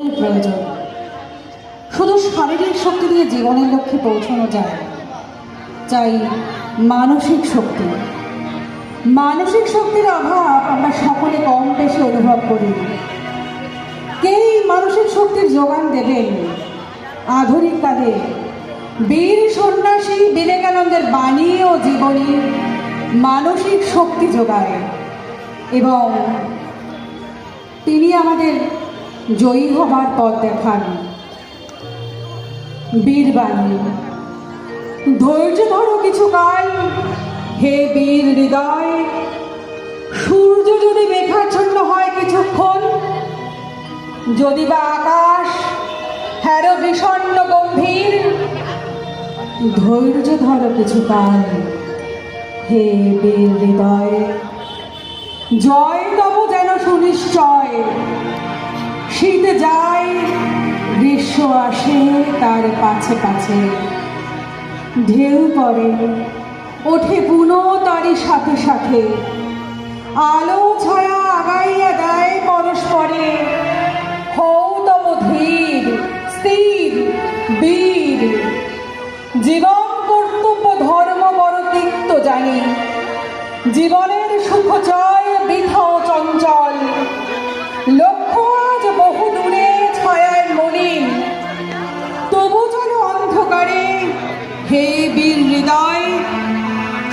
প্রয়োজন। শুধু শারীরিক শক্তি দিয়ে জীবনের লক্ষ্যে পৌঁছানো যায়, চাই মানসিক শক্তি। মানসিক শক্তির অভাব আমরা সকলে কম বেশি অনুভব করি। কেই মানসিক শক্তির যোগান দেবেন? আধুনিক কালে বীর সন্ন্যাসী বিবেকানন্দের বাণী ও জীবনী মানসিক শক্তি যোগায় এবং তিনি আমাদের জয়ী হবার পথ দেখান। বীরবাণী, ধৈর্য ধরো কিছুকাল হে বীর হৃদয়, সূর্য যদি মেঘাচ্ছন্ন হয় কিছুক্ষণ, যদি বা আকাশ হ্যারো বিষণ্ণ গম্ভীর, ধৈর্য ধরো কিছুকাল হে বীর হৃদয়, জয় তব যেন সুনিশ্চয়। শীত যায়, গ্রীষ্ম আসে তার পাছে পাছে, ঢেউ পড়ে ওঠে পুনঃ তারই সাথে সাথে, আলো ছায়া আগাইয়া দেয় পরস্পরে। হও তব ধীর স্থির বীর, জীবন কর্তব্য ধর্ম বড় তিক্ত জানি, জীবনের সুখ জয় বৃথা চঞ্চল। লক্ষ্য আজ বহু দূরে ছায়ায় মলিন, তবু যেন অন্ধকারে হে বীর হৃদয়,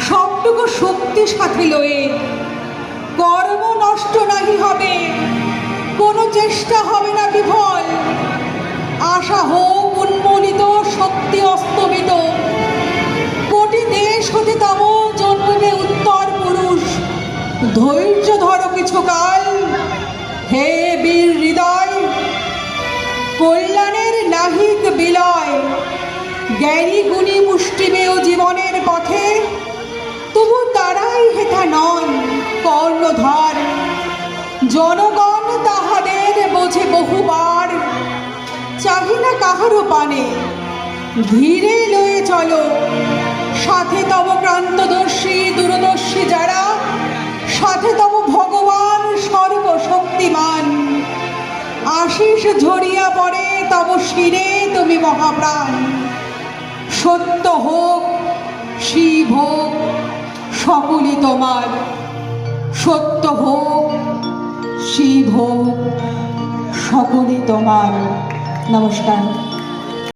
সবটুকু শক্তি সাথে লয়ে। কর্ম নষ্ট নাহি হবে, কোনো চেষ্টা হবে না বিফল। আশা হোক উন্মোলিত, শক্তি অস্তমিত, কোটি দেশ হতে তব জন্মবে উত্তর পুরুষ। ধৈর্য ধরো কিছুকাল হে বীর হৃদয়, কল্যাণের নাহিক বিলয়। জ্ঞানী গুণী মুষ্টিমেয় জীবনের পথে, তবু তারাই হেথা নন কর্ণধার। জনগণ তাহাদের বোঝে বহুবার, চাহি না কাহারও পানে। ধীরে লয়ে চলো, সাথে তব প্রান্তদর্শী দূরদর্শী যারা, সাথে তব ভগবান সর্বশক্তিমান। আশিস ঝরিয়া পড়ে তব শিরে তুমি মহাপ্রাণ। সত্য হোক শিব হোক সকলই তোমার, সত্য হোক শিব হোক সকলই তোমার। নমস্কার।